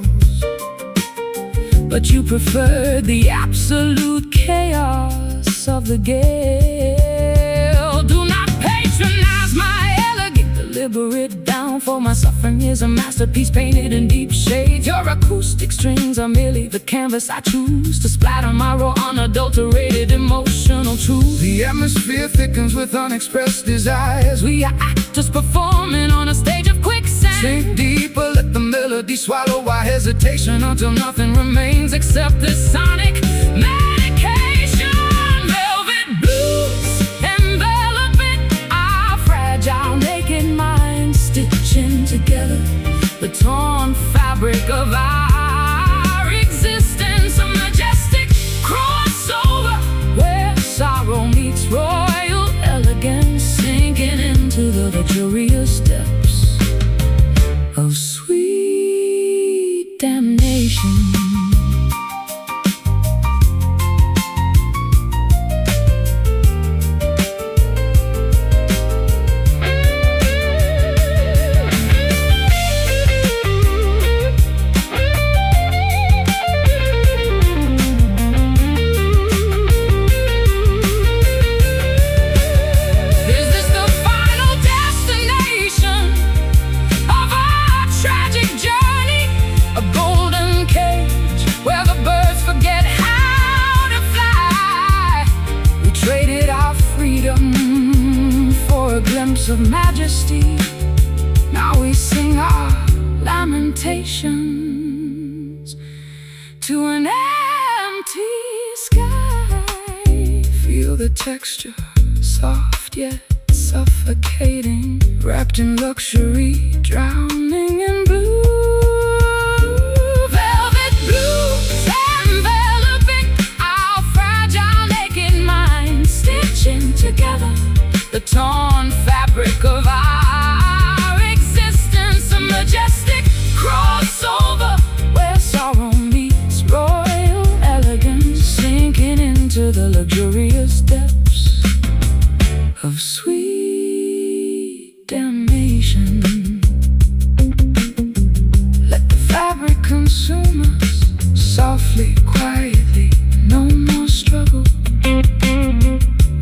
but you preferred the absolute chaos of the gale. Do not patronize my elegant, deliberate downfall. My suffering is a masterpiece painted in deep shades. Your acoustic strings are merely the canvas I choose to splatter my raw, unadulterated emotional truth. the atmosphere thickens with unexpressed desires. We are actors performing on a stage of quicksand. Sink deeper, let the melody swallow our hesitation, Until nothing remains except this sonic medication. Velvet blues enveloping our fragile naked minds, stitching together the torn fabric of our existence. A majestic crossover where sorrow meets royal elegance, sinking into the luxurious depths of sweet damnation. Is this the final destination of our tragic journey? A golden cage where the birds forget how to fly. We traded our freedom for a glimpse of majesty. Now we sing our lamentations to an empty sky. Feel the texture, soft yet suffocating, wrapped in luxury, drowning in blue. Velvet blues enveloping our fragile naked minds, stitching together the torn fabric of our existence. A majestic crossover consume us softly, quietly. No more struggle,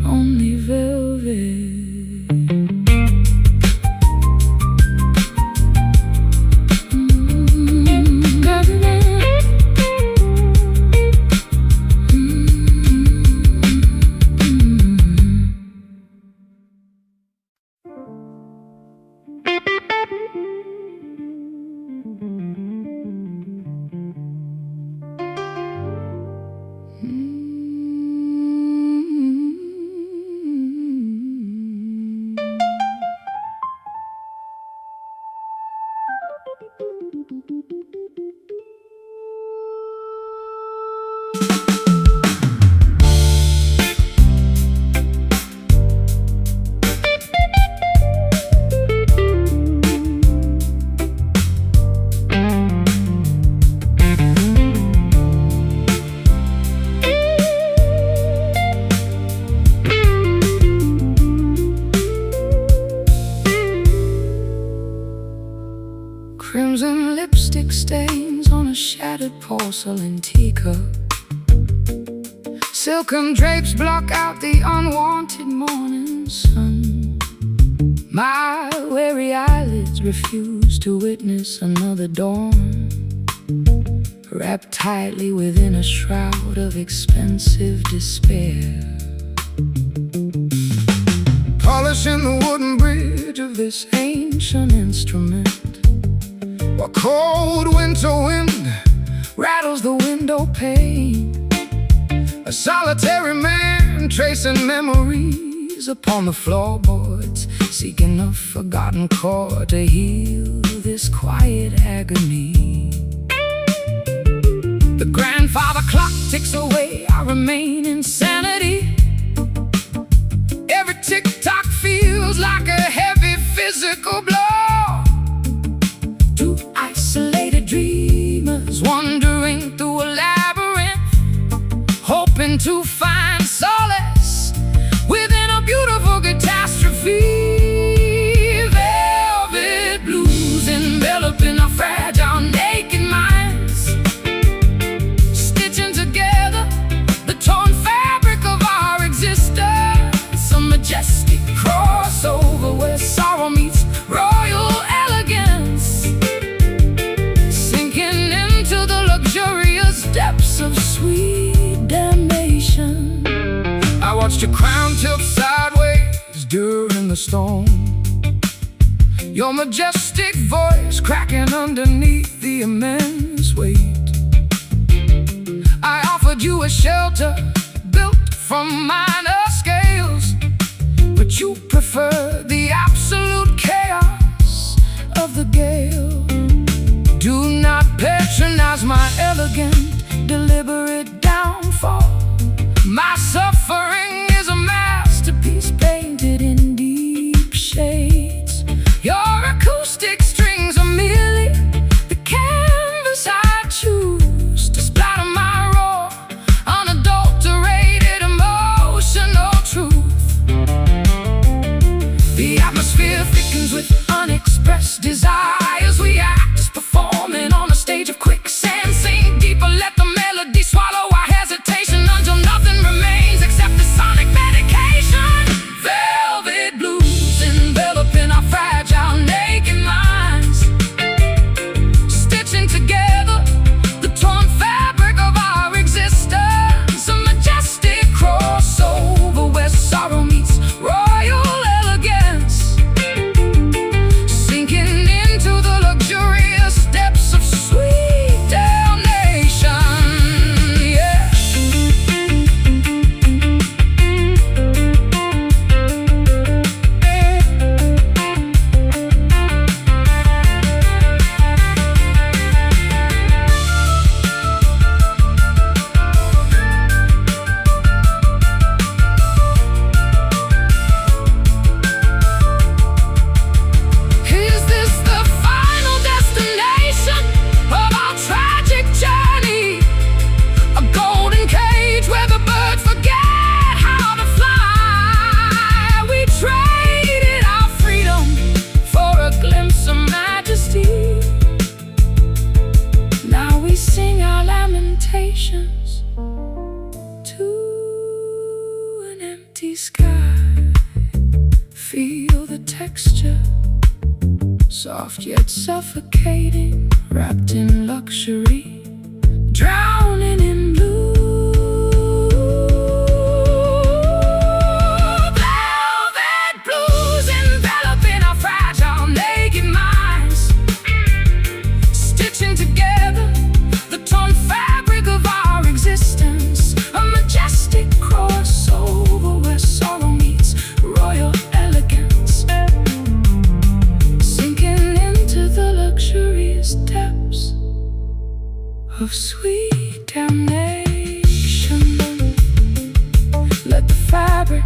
only velvet. Crimson lipstick stains on a shattered porcelain teacup. Silken drapes block out the unwanted morning sun. My weary eyelids refuse to witness another dawn, wrapped tightly within a shroud of expensive despair. Polishing the wooden bridge of this ancient instrument, while cold winter wind rattles the window pane. A solitary man tracing memories upon the floorboards, seeking a forgotten chord to heal this quiet agony. The grandfather clock ticks away, I remain insanity. Every tick-tock feels like a heavy physical blow. Isolated dreamers wandering through a labyrinth, hoping to find solace within a beautiful catastrophe. Velvet blues enveloping our fragile, naked minds, stitching together the torn fabric of our existence. A majestic crossover where sorrow meets royal elegance, depths of sweet damnation. I watched your crown tilt sideways during the storm, your majestic voice cracking underneath the immense weight. I offered you a shelter built from minor scales, but you prefer the absolute chaos of the gale. Do not patronize my elegant, deliberate downfall. My suffering is a masterpiece painted in deep shades. Your acoustic strings are merely the canvas I choose to splatter my raw, unadulterated emotional truth. sing our lamentations to an empty sky. Feel the texture, soft yet suffocating, wrapped in luxury, drowning in blue. Velvet blues enveloping our fragile naked minds, stitching together the torn fabric of our existence. A majestic crossover where sorrow meets royal elegance, sinking into the luxurious depths of sweet damnation. Let the fabric